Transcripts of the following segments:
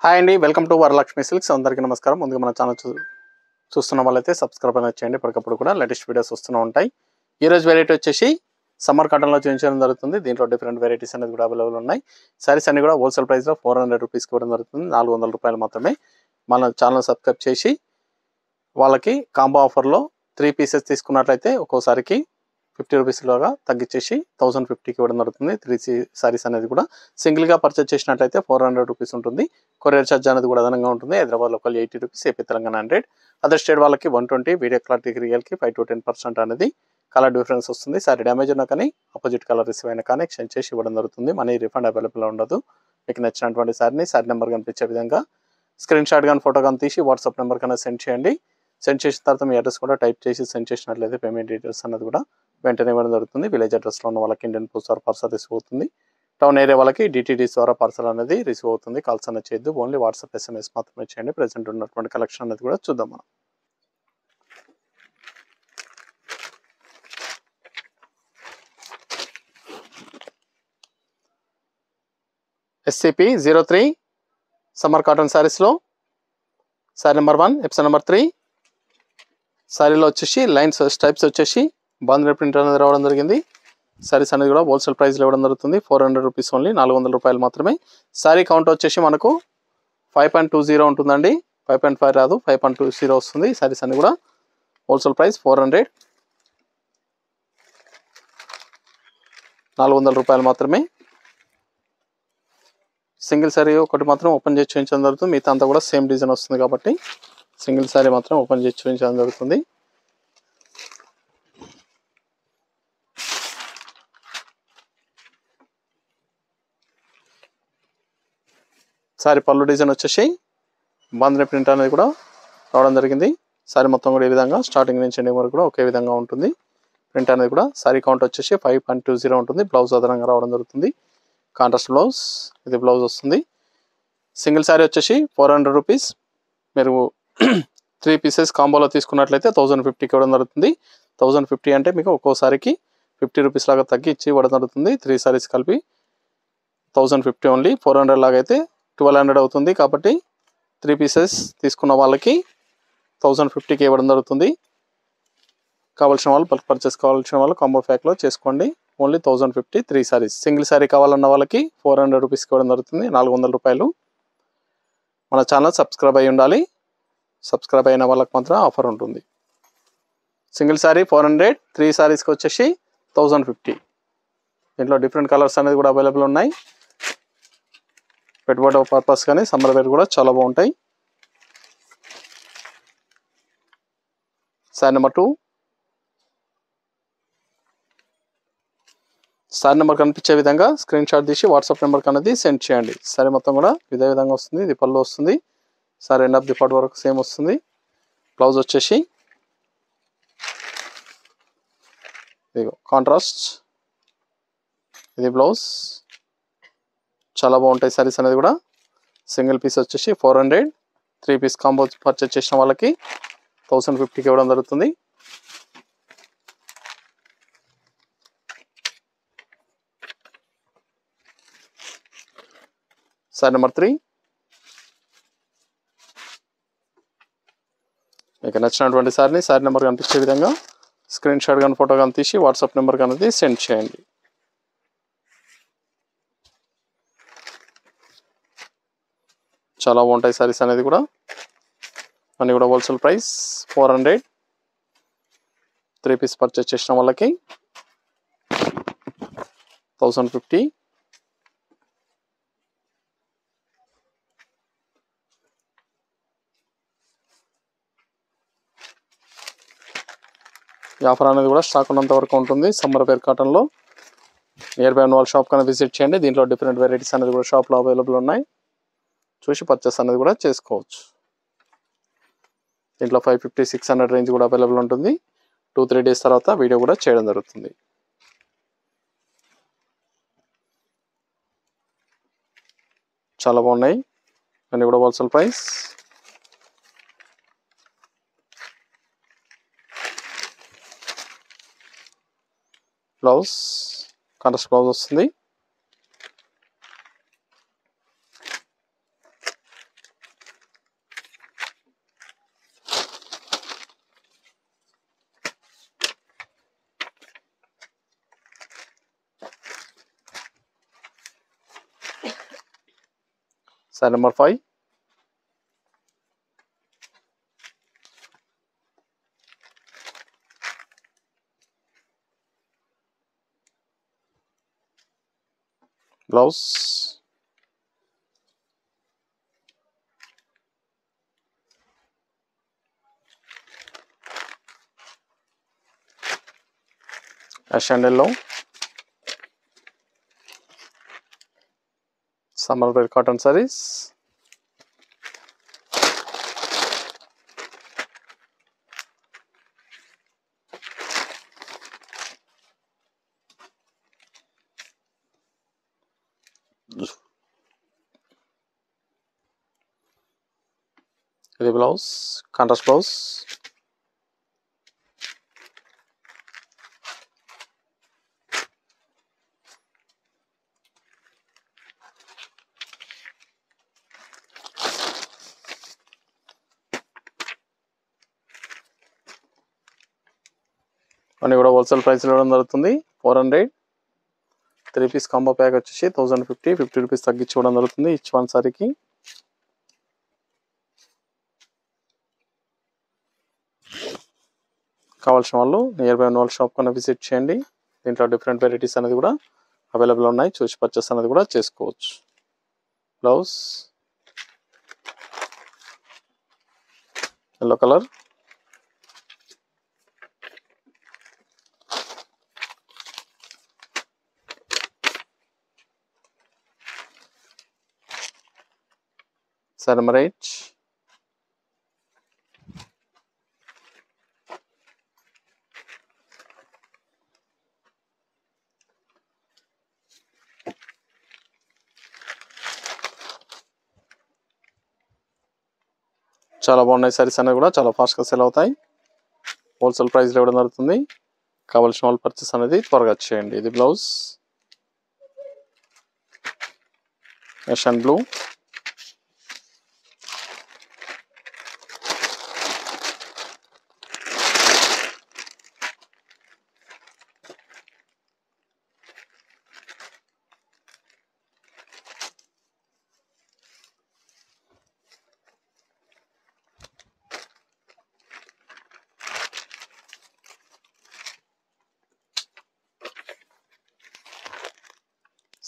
Hi అండి, welcome to Varalakshmi silks. అందరికీ నమస్కారం. ముందుగా మన ఛానల్ చూస్తున్న వాళ్ళైతే సబ్స్క్రైబ్ అనేది చేయండి. ఇప్పటికప్పుడు కూడా లేటెస్ట్ వీడియోస్ వస్తూనే ఉంటాయి. ఈ రోజు వెరైటీ వచ్చేసి సమ్మర్ కాటన్లో చూపించడం జరుగుతుంది. దీంట్లో డిఫరెంట్ వెరైటీస్ అనేది కూడా అవైలబుల్ ఉన్నాయి. సారీస్ అన్ని కూడా హోల్సేల్ ప్రైస్లో 400 రూపీస్కి ఇవ్వడం జరుగుతుంది. 400 రూపాయలు మాత్రమే. మన ఛానల్ సబ్స్క్రైబ్ చేసి వాళ్ళకి కాంబో ఆఫర్లో 3 పీసెస్ తీసుకున్నట్లయితే ఒక్కోసారికి 50 రూపీస్ లాగా తగ్గించేసి 1050కి ఇవ్వడం జరుగుతుంది. 3 సారీస్ అనేది కూడా సింగిల్గా పర్చేజ్ చేసినట్లయితే 400 రూపీస్ ఉంటుంది. కొరియర్ ఛార్జ్ అనేది కూడా అదనంగా ఉంటుంది. Hyderabad local 80 rupees, AP Telangana 100, other state వాళ్ళకి 120, వీడియో క్లారిటీ రియల్కి 5 to 10% అనేది కలర్ డిఫరెన్స్ వస్తుంది. సారీ డ్యామేజ్ ఉన్నా కానీ ఆపోజిట్ కలర్ రిసీవ్ అయినా కానీ ఎక్స్చేంజ్ చేసి ఇవ్వడం జరుగుతుంది. మనీ రిఫండ్ అవైలబుల్ ఉండదు. మీకు నచ్చినటువంటి సారీ నెంబర్ కనిపించే విధంగా స్క్రీన్ షాట్ కానీ ఫోటో కానీ తీసి వాట్సాప్ నెంబర్ కన్నా సెండ్ చేయండి. సెండ్ చేసిన తర్వాత మీ అడ్రస్ కూడా టైప్ చేసి సెండ్ చేసినట్లయితే పేమెంట్ డీటెయిల్స్ అనేది కూడా వెంటనే ఇవ్వడం జరుగుతుంది. విలేజ్ అడ్రస్లో ఉన్న వాళ్ళకి ఇండియన్ పోస్ట్ ద్వారా పార్సల్ రిసీవ్ అవుతుంది. టౌన్ ఏరియా వాళ్ళకి డిటిడిస్ ద్వారా పార్సల్ అనేది రిసీవ్ అవుతుంది. కాల్స్ అనేది చేయొద్దు, ఓన్లీ వాట్సాప్ SMS మాత్రమే చేయండి. ప్రెసెంట్ ఉన్నటువంటి కలెక్షన్ అనేది కూడా చూద్దాం మనం. SCP-03 సమ్మర్ కాటన్ శారీస్లో శారీ నెంబర్ 1, ఎపిసోడ్ నెంబర్ 3. శారీలో వచ్చేసి లైన్స్ స్ట్రైప్స్ వచ్చేసి బాంధనీ ప్రింట్ అనేది రావడం జరిగింది. శారీస్ అనేది కూడా హోల్సేల్ ప్రైస్లో ఇవ్వడం జరుగుతుంది. 400 రూపీస్ ఓన్లీ, 400 రూపాయలు మాత్రమే. శారీ కౌంట్ వచ్చేసి మనకు 5.20 ఉంటుందండి. 5.5 రాదు, 5.20 వస్తుంది. శారీస్ అన్ని కూడా హోల్సేల్ ప్రైస్ 400, 400 రూపాయలు మాత్రమే. సింగిల్ శారీ ఒకటి మాత్రం ఓపెన్ చేసి చూపించడం జరుగుతుంది. మిగతా అంతా కూడా సేమ్ డిజైన్ వస్తుంది కాబట్టి సింగిల్ శారీ మాత్రం ఓపెన్ చేసి చూపించడం జరుగుతుంది. శారీ పళ్ళు డిజైన్ వచ్చేసి బాంధనీ ప్రింట్ అనేది కూడా రావడం జరిగింది. శారీ మొత్తం కూడా ఈ విధంగా స్టార్టింగ్ నుంచి ఎండింగ్ వరకు కూడా ఒకే విధంగా ఉంటుంది. ప్రింట్ అనేది కూడా శారీ కౌంట్ వచ్చేసి 5.20 ఉంటుంది. బ్లౌజ్ అదనంగా రావడం జరుగుతుంది. కాంట్రాస్ట్ బ్లౌజ్, ఇది బ్లౌజ్ వస్తుంది. సింగిల్ శారీ వచ్చేసి 400 రూపీస్. మీరు 3 పీసెస్ కాంబోలో తీసుకున్నట్లయితే 1050కి ఇవ్వడం జరుగుతుంది. 1050 అంటే మీకు ఒక్కోసారికి 50 రూపీస్ లాగా తగ్గించి ఇవ్వడం జరుగుతుంది. 3 సారీస్ కలిపి 1050 ఓన్లీ. 400 లాగా అయితే 1200 అవుతుంది. కాబట్టి 3 పీసెస్ తీసుకున్న వాళ్ళకి 1050కి ఇవ్వడం జరుగుతుంది. కావాల్సిన వాళ్ళు బల్క్ పర్చేస్ కావాల్సిన వాళ్ళు కాంబో ప్యాక్లో చేసుకోండి. ఓన్లీ 1050, 3 సారీస్. సింగిల్ శారీ కావాలన్న వాళ్ళకి 400 రూపీస్కి ఇవ్వడం జరుగుతుంది. 400 రూపాయలు. మన ఛానల్ సబ్స్క్రైబ్ అయ్యి ఉండాలి. సబ్స్క్రైబ్ అయిన వాళ్ళకి మాత్రం ఆఫర్ ఉంటుంది. సింగిల్ శారీ 400, 3 సారీస్కి వచ్చేసి 1050. దీంట్లో డిఫరెంట్ కలర్స్ అనేది కూడా అవైలబుల్ ఉన్నాయి. పెట్టుబడి పర్పస్ కానీ సమ్మర్ వేర్ కూడా చాలా బాగుంటాయి. శారీ నెంబర్ 2. శారీ నెంబర్ కనిపించే విధంగా స్క్రీన్ షాట్ తీసి వాట్సాప్ నెంబర్కి అనేది సెండ్ చేయండి. శారీ మొత్తం కూడా ఇదే విధంగా వస్తుంది. ఇది పళ్ళు వస్తుంది. Sari end of the part వరకు సేమ్ వస్తుంది. బ్లౌజ్ వచ్చేసి ఇదిగో కాంట్రాస్ట్, ఇది బ్లౌజ్. చాలా బాగుంటాయి శారీస్ అనేది కూడా. సింగిల్ పీస్ వచ్చేసి 400, 3 పీస్ కాంబో పర్చేస్ చేసిన వాళ్ళకి 1050కి ఇవ్వడం జరుగుతుంది. శారీ నెంబర్ 3. మీకు నచ్చినటువంటి శారీని శారీ నెంబర్ కనిపించే విధంగా స్క్రీన్ షాట్ కానీ ఫోటో కానీ తీసి వాట్సాప్ నెంబర్ అనేది సెండ్ చేయండి. చాలా బాగుంటాయి శారీస్ అనేది కూడా. అన్నీ కూడా హోల్సేల్ ప్రైస్ 400. 3 పీస్ పర్చేస్ చేసిన వాళ్ళకి 1050. ఈ ఆఫర్ అనేది కూడా స్టాక్ ఉన్నంత వరకు ఉంటుంది. సమ్మర్ వేర్ కాటన్లో నియర్ బై ఉన్న వాళ్ళ షాప్ కన్నా విజిట్ చేయండి. దీంట్లో డిఫరెంట్ వెరైటీస్ అనేది కూడా షాప్లో అవైలబుల్ ఉన్నాయి. చూసి పర్చేస్ అనేది కూడా చేసుకోవచ్చు. దీంట్లో 550, 600 రేంజ్ కూడా అవైలబుల్ ఉంటుంది. 2-3 డేస్ తర్వాత వీడియో కూడా చేయడం జరుగుతుంది. చాలా బాగున్నాయి. అన్నీ కూడా wholesale price. Blouse contrast blouse వస్తుంది. Size number 5. Blouse. Ash and yellow. Summer wear cotton sarees. The blouse, contrast blouse. అన్నీ కూడా హోల్సేల్ ప్రైస్ ఇవ్వడం జరుగుతుంది. 400. 3 పీస్ కాంబో ప్యాక్ వచ్చేసి 1050, 50 రూపీస్ తగ్గించి ఇవ్వడం జరుగుతుంది ఈచ్ వన్ సారీకి. కావాల్సిన వాళ్ళు నియర్ బై ఉన్న వాళ్ళ షాప్ కన్నా విజిట్ చేయండి. దీంట్లో డిఫరెంట్ వెరైటీస్ అనేది కూడా అవైలబుల్ ఉన్నాయి, చూసి పర్చేస్ అనేది కూడా చేసుకోవచ్చు. Blouse yellow colour. Size number 8. చాలా బాగున్నాయి సారీస్ అనేవి కూడా చాలా ఫాస్ట్గా సెల్ అవుతాయి. హోల్సేల్ ప్రైస్లో ఇవ్వడం జరుగుతుంది. కావాల్సిన వాళ్ళు పర్చేస్ అనేది త్వరగా చేయండి. ఇది blouse ash and blue.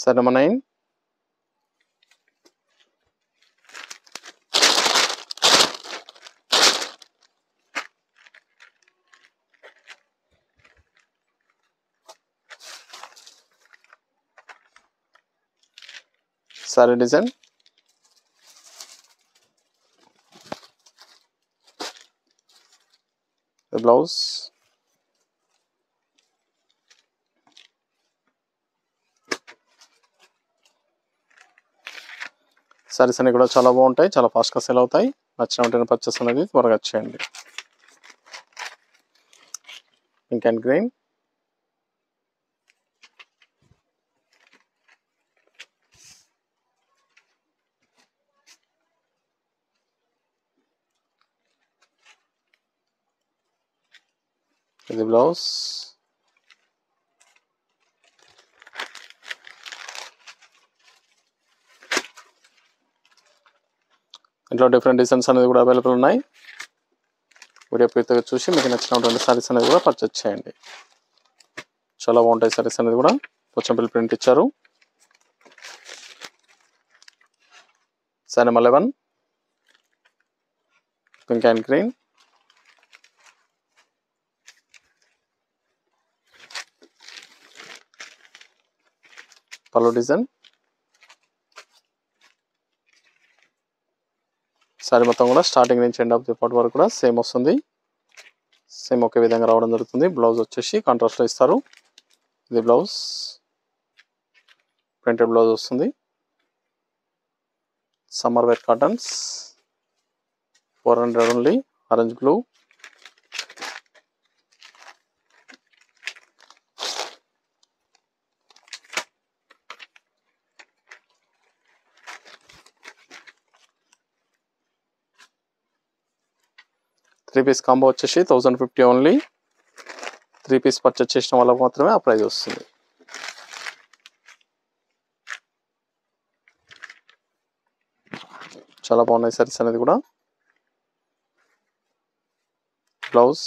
Size number 9. Saree design. The blouse. Sarees అన్ని కూడా చాలా బాగుంటాయి, చాలా ఫాస్ట్గా సెల్ అవుతాయి. నచ్చిన వెంటనే పర్చేస్ అనేది త్వరగా చేయండి. Pink and green. ఇది బ్లౌజ్. ఇంట్లో డిఫరెంట్ డిజైన్స్ అనేది కూడా అవైలబుల్ ఉన్నాయి. వీడియో పూర్తిగా చూసి మీకు నచ్చినటువంటి సారీస్ అనేది కూడా పర్చేస్ చేయండి. చాలా బాగుంటాయి సారీస్ అనేది కూడా. పోచంపల్లి ప్రింట్ ఇచ్చారు. Size number 11. Pink and green. పళ్ళు డిజైన్. సారీ మొత్తం కూడా స్టార్టింగ్ నుంచి ఎండ్ ఆఫ్ ది పార్ట్ వరకు కూడా సేమ్ వస్తుంది. సేమ్ ఒకే విధంగా రావడం జరుగుతుంది. బ్లౌజ్ వచ్చేసి కాంట్రాస్ట్లో ఇస్తారు. ఇది బ్లౌజ్ ప్రింటెడ్ బ్లౌజ్ వస్తుంది. Summer wear cottons 400 only. Orange blue. Three piece combo వచ్చేసి 1050 ఓన్లీ. 3 పీస్ పర్చేస్ చేసిన వాళ్ళకి మాత్రమే ఆ ప్రైస్ వస్తుంది. చాలా బాగున్నాయి సారీస్ అనేది కూడా. బ్లౌజ్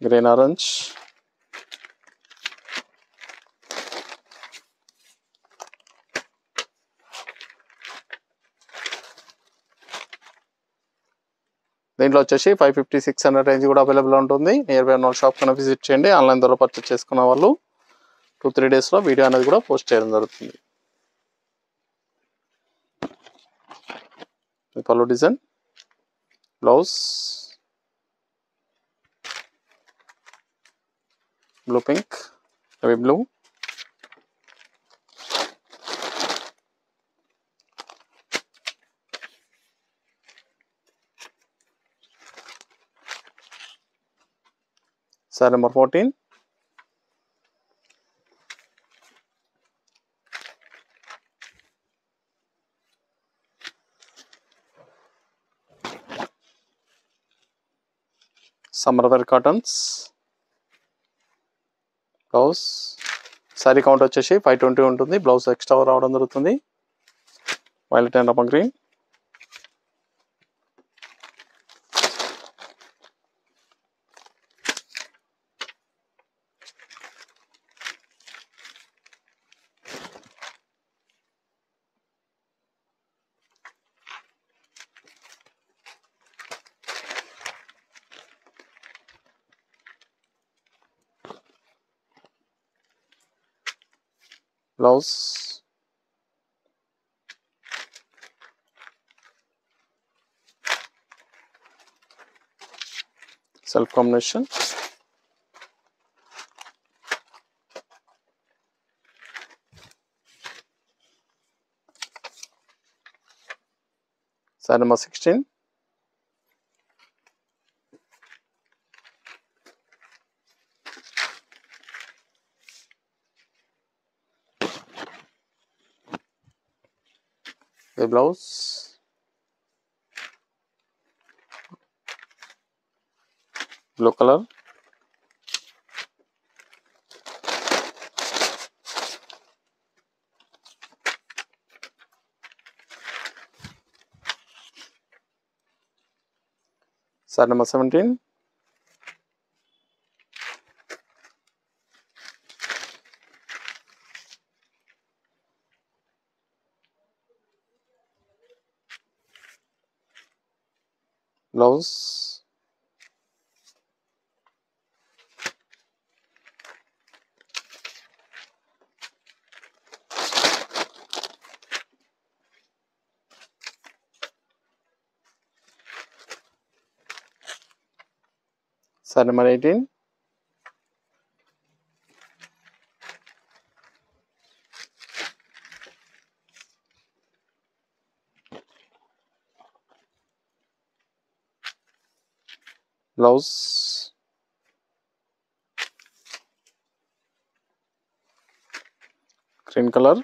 గ్రీన్ ఆరెంజ్, దీంట్లో వచ్చేసి 550-600 రేంజ్ కూడా అవైలబుల్ ఉంటుంది. నియర్ బై ఉన్న షాప్ కన్నా విజిట్ చేయండి. ఆన్లైన్ ద్వారా పర్చేస్ చేసుకున్న వాళ్ళు 2-3 డేస్లో వీడియో అనేది కూడా పోస్ట్ చేయడం జరుగుతుంది. పళ్ళు డిజైన్, బ్లౌజ్ బ్లూ పింక్, అవి blue, sari number 14, summer wear cottons. Blouse sari count వచ్చేసి 520 ఉంటుంది. బ్లౌజ్ ఎక్స్ట్రా రావడం జరుగుతుంది. వైలెట్ అండ్ రమ green, blouse self combination, sari number 16, the blouse, blue color, side number 17, blouse side number 18, blouse green color,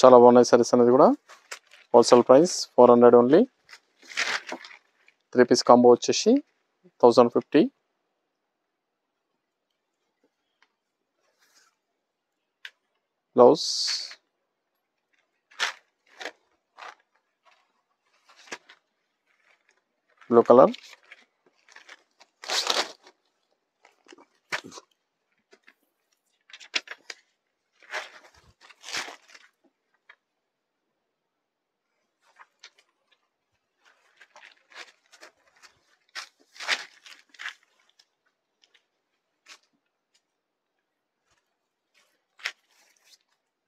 చాలా బాగున్నాయి సారీస్ అనేది కూడా. Wholesale price 400 only. 3 piece combo వచ్చేసి 1050. బ్లౌజ్ బ్లూ కలర్,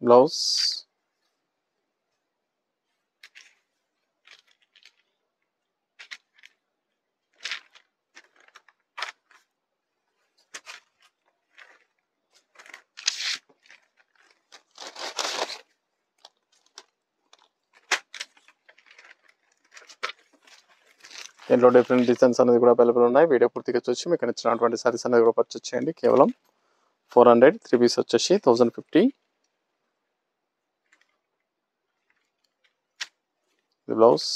బ్లౌజ్ దీంట్లో డిఫరెంట్ డిజైన్స్ అనేది కూడా అవైలబుల్ ఉన్నాయి. వీడియో పూర్తిగా చూసి మీకు నచ్చినటువంటి సారీస్ అనేది కూడా పర్చేస్ చేయండి. కేవలం 400. 3 పీస్ వచ్చేసి 1050. ఇది బ్లౌజ్.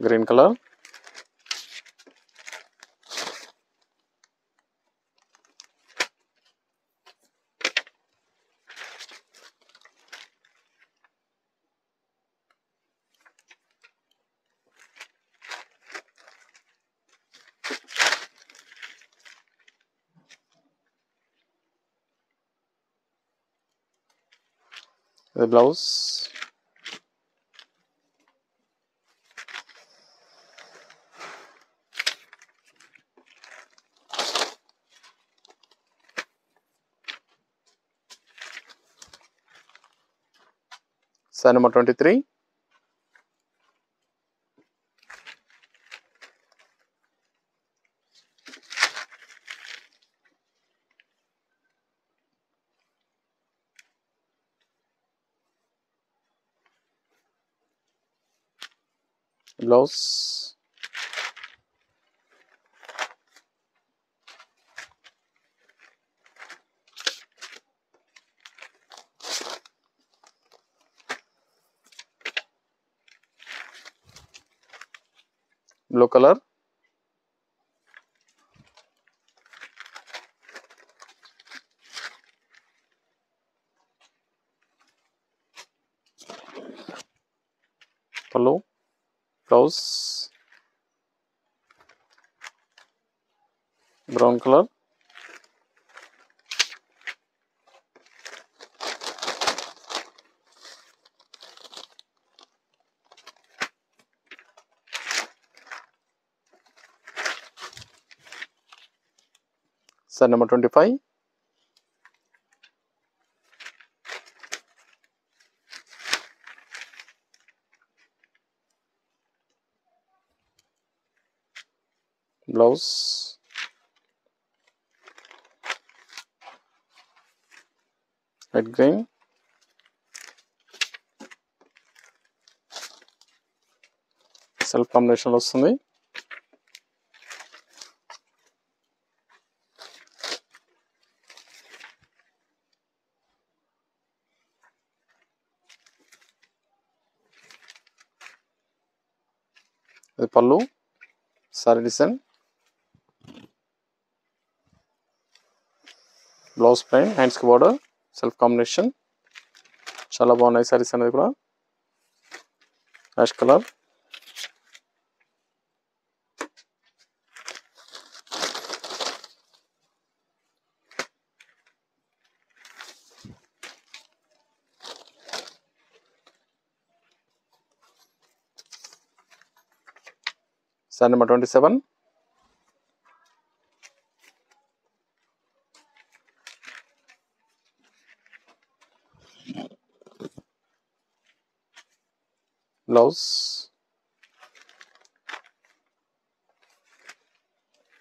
Green colour. ఇది blouse. Saree number 23. Blouse. Blue colour. పళ్ళు. Blouse brown colour. Saree number 25. Blouse. Red green. Self combination వస్తుంది. ఇది పళ్ళు. Saree design. Blouse plain, hands కి బార్డర్, సెల్ఫ్ కాంబినేషన్. చాలా బాగున్నాయి సారీస్ అనేది కూడా. Ash colour. Saree number 27. Blouse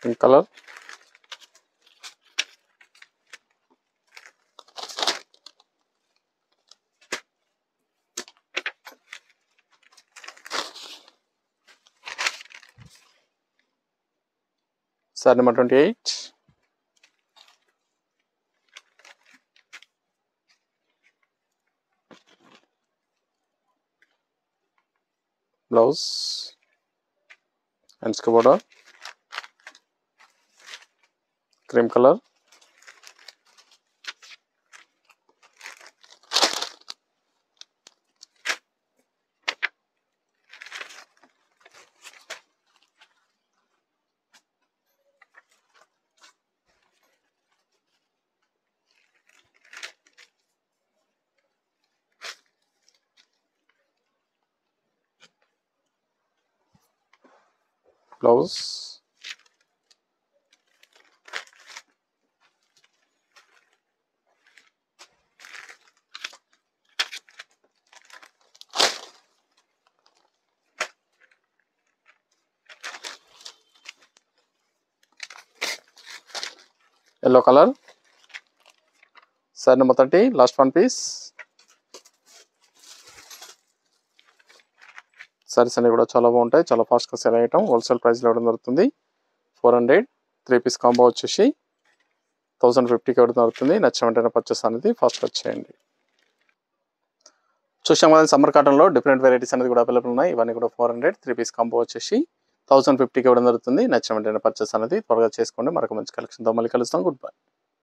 pink colour. Saree number 28. Blouse hands కి border, cream colour. Blouse yellow color. Size number 30, last one piece. Saris అనేవి కూడా చాలా బాగుంటాయి, చాలా ఫాస్ట్గా సెల్ అయ్యటం. హోల్సేల్ ప్రైస్లో ఇవ్వడం జరుగుతుంది. 400 3 పీస్ కాంబో వచ్చేసి 1050కి ఇవ్వడం జరుగుతుంది. నచ్చిన వెంటనే పర్చేస్ అనేది ఫస్ట్ వచ్చేయండి. చూసాం కదా సమ్మర్ కాటన్లో డిఫరెంట్ వెరైటీస్ అనేది కూడా అవైలబుల్ ఉన్నాయి. ఇవన్నీ కూడా 400 3 పీస్ కాంబో వచ్చేసి 1050కి ఇవ్వడం జరుగుతుంది. నచ్చిన వెంటనే పర్చేస్ అనేది త్వరగా చేసుకోండి. మరొక మంచి కలెక్షన్తో మళ్ళీ కలుస్తాం. Good bye.